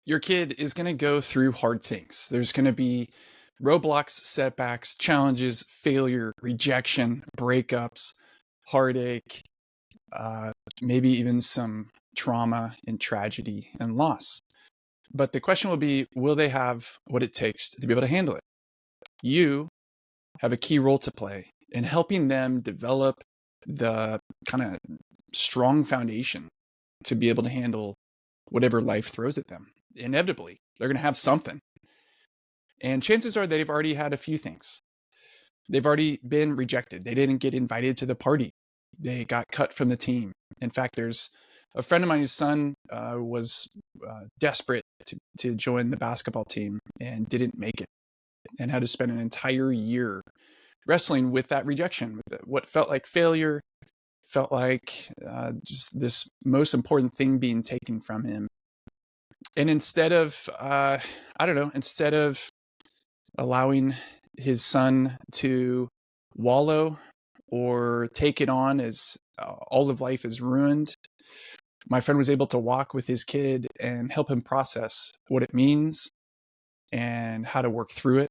Your kid is going to go through hard things. There's going to be roadblocks, setbacks, challenges, failure, rejection, breakups, heartache, uh, maybe even some trauma and tragedy and loss. But the question will be, will they have what it takes to be able to handle it? You have a key role to play in helping them develop the kind of strong foundation to be able to handle whatever life throws at them. Inevitably, they're going to have something. And chances are they've already had a few things. They've already been rejected. They didn't get invited to the party. They got cut from the team. In fact, there's a friend of mine whose son was desperate to join the basketball team and didn't make it, and had to spend an entire year wrestling with that rejection, with what felt like failure, felt like just this most important thing being taken from him. And instead of, instead of allowing his son to wallow or take it on as all of life is ruined, my friend was able to walk with his kid and help him process what it means and how to work through it.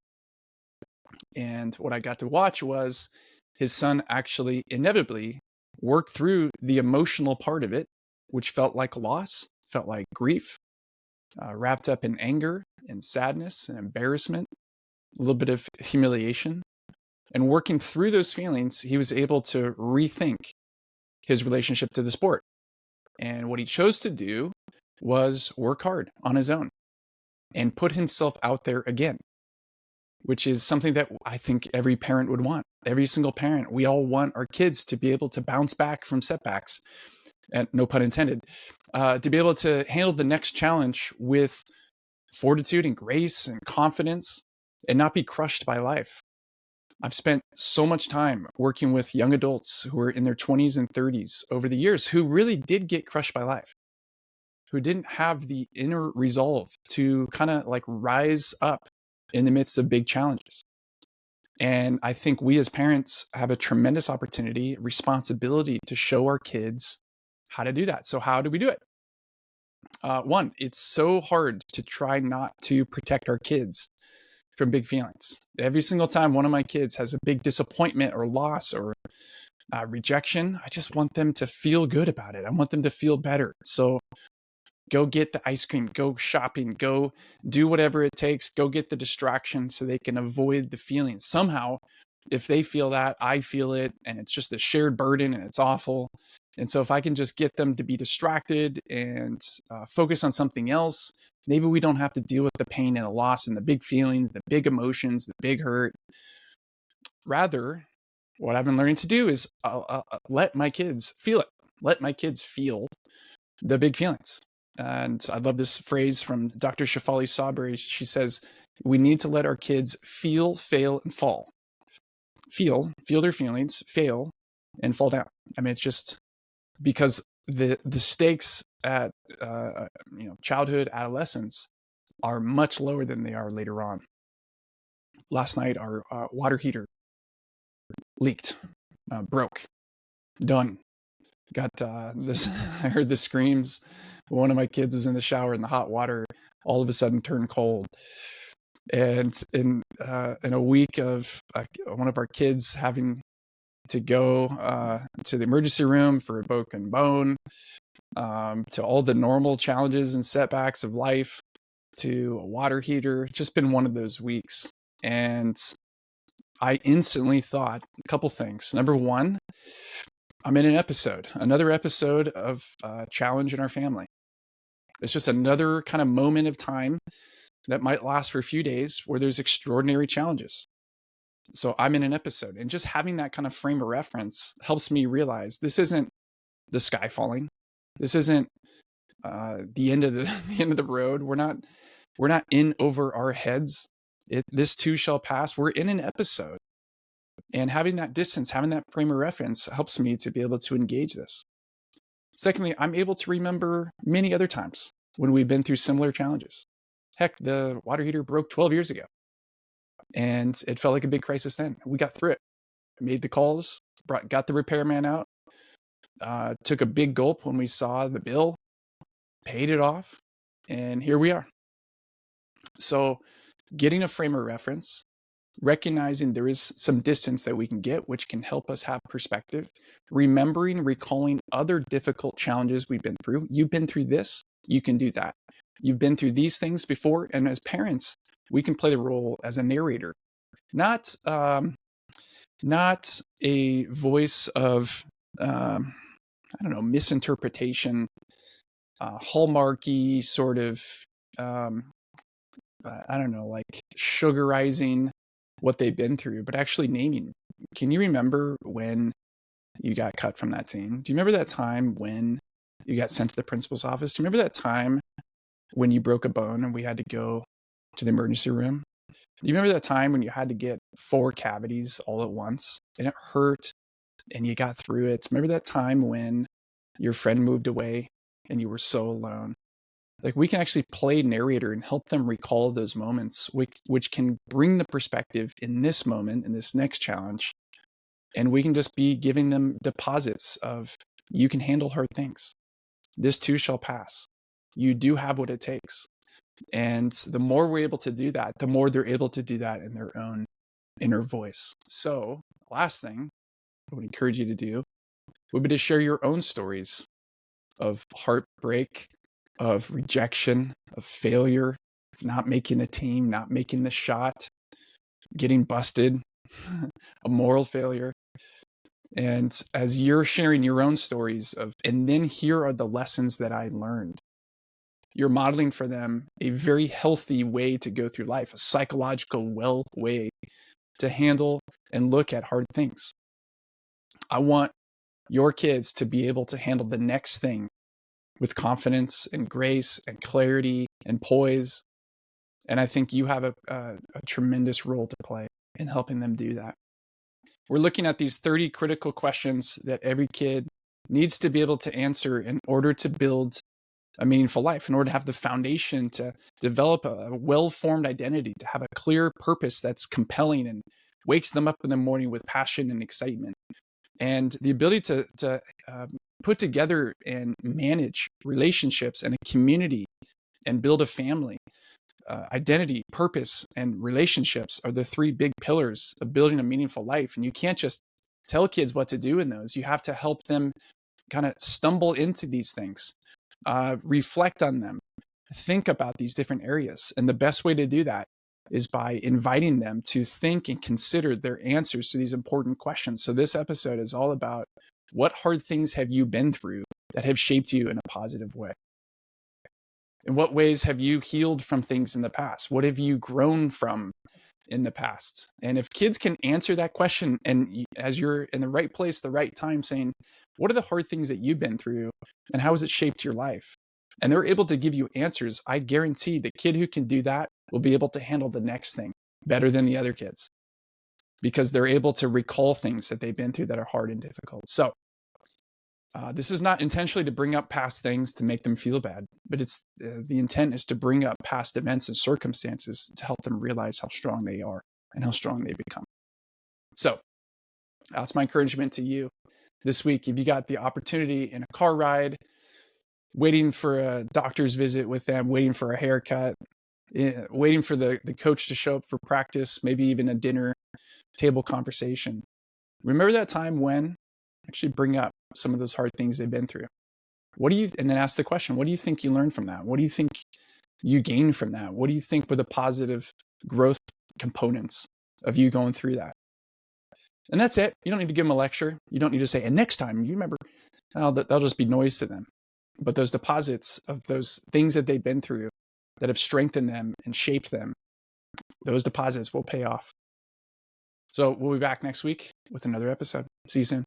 And what I got to watch was his son actually inevitably work through the emotional part of it, which felt like loss, felt like grief, wrapped up in anger and sadness and embarrassment, a little bit of humiliation. And working through those feelings, he was able to rethink his relationship to the sport. And what he chose to do was work hard on his own and put himself out there again, which is something that I think every parent would want. Every single parent, we all want our kids to be able to bounce back from setbacks, and no pun intended, to be able to handle the next challenge with fortitude and grace and confidence and not be crushed by life. I've spent so much time working with young adults who are in their 20s and 30s over the years who really did get crushed by life, who didn't have the inner resolve to kind of like rise up in the midst of big challenges. And I think we as parents have a tremendous opportunity, responsibility to show our kids how to do that. So how do we do it? One, it's so hard to try not to protect our kids from big feelings. Every single time one of my kids has a big disappointment or loss or rejection, I just want them to feel good about it. I want them to feel better. So go get the ice cream, go shopping, go do whatever it takes, go get the distraction so they can avoid the feelings. Somehow, if they feel that, I feel it, and it's just a shared burden and it's awful. And so if I can just get them to be distracted and focus on something else, maybe we don't have to deal with the pain and the loss and the big feelings, the big emotions, the big hurt. Rather, what I've been learning to do is let my kids feel it. Let my kids feel the big feelings. And I love this phrase from Dr. Shefali Sabri. She says, we need to let our kids feel, fail, and fall. Feel their feelings, fail, and fall down. I mean, it's just because the stakes at childhood, adolescence are much lower than they are later on. Last night, our water heater leaked, broke, done. Got this. I heard the screams. One of my kids was in the shower, and the hot water all of a sudden turned cold. And in a week of one of our kids having to go to the emergency room for a broken bone, to all the normal challenges and setbacks of life, to a water heater, it's just been one of those weeks. And I instantly thought a couple things. Number one, I'm in another episode of challenge in our family. It's just another kind of moment of time that might last for a few days where there's extraordinary challenges. So I'm in an episode, and just having that kind of frame of reference helps me realize this isn't the sky falling. This isn't the end of the road. We're not in over our heads. This too shall pass. We're in an episode. And having that distance, having that frame of reference helps me to be able to engage this. Secondly, I'm able to remember many other times when we've been through similar challenges. Heck, the water heater broke 12 years ago, and it felt like a big crisis then. We got through it, made the calls, got the repairman out, took a big gulp when we saw the bill, paid it off, and here we are. So getting a frame of reference, recognizing there is some distance that we can get, which can help us have perspective, remembering, recalling other difficult challenges we've been through. You've been through this, you can do that. You've been through these things before. And as parents, we can play the role as a narrator, not a voice of, I don't know, misinterpretation, hallmarky sort of, I don't know, like sugarizing what they've been through, but actually naming. Can you remember when you got cut from that team? Do you remember that time when you got sent to the principal's office? Do you remember that time when you broke a bone and we had to go to the emergency room? Do you remember that time when you had to get 4 cavities all at once and it hurt and you got through it? Remember that time when your friend moved away and you were so alone? Like, we can actually play narrator and help them recall those moments, which can bring the perspective in this moment, in this next challenge. And we can just be giving them deposits of, you can handle hard things. This too shall pass. You do have what it takes. And the more we're able to do that, the more they're able to do that in their own inner voice. So, last thing I would encourage you to do would be to share your own stories of heartbreak, of rejection, of failure, of not making the team, not making the shot, getting busted, a moral failure. And as you're sharing your own stories of, and then here are the lessons that I learned, you're modeling for them a very healthy way to go through life, a psychological well way to handle and look at hard things. I want your kids to be able to handle the next thing with confidence and grace and clarity and poise. And I think you have a tremendous role to play in helping them do that. We're looking at these 30 critical questions that every kid needs to be able to answer in order to build a meaningful life, in order to have the foundation to develop a well-formed identity, to have a clear purpose that's compelling and wakes them up in the morning with passion and excitement. And the ability to put together and manage relationships and a community and build a family. Identity, purpose, and relationships are the 3 big pillars of building a meaningful life. And you can't just tell kids what to do in those. You have to help them kind of stumble into these things, reflect on them, think about these different areas. And the best way to do that is by inviting them to think and consider their answers to these important questions. So this episode is all about, what hard things have you been through that have shaped you in a positive way? In what ways have you healed from things in the past? What have you grown from in the past? And if kids can answer that question, and as you're in the right place, the right time, saying, what are the hard things that you've been through and how has it shaped your life? And they're able to give you answers. I guarantee the kid who can do that will be able to handle the next thing better than the other kids, because they're able to recall things that they've been through that are hard and difficult. So this is not intentionally to bring up past things to make them feel bad, but it's the intent is to bring up past events and circumstances to help them realize how strong they are and how strong they become. So that's my encouragement to you this week. If you got the opportunity in a car ride, waiting for a doctor's visit with them, waiting for a haircut, waiting for the coach to show up for practice, maybe even a dinner table conversation, remember that time when, actually bring up some of those hard things they've been through. And then ask the question, what do you think you learned from that? What do you think you gained from that? What do you think were the positive growth components of you going through that? And that's it. You don't need to give them a lecture. You don't need to say, and next time, you remember, that'll just be noise to them. But those deposits of those things that they've been through that have strengthened them and shaped them, those deposits will pay off. So we'll be back next week with another episode. See you soon.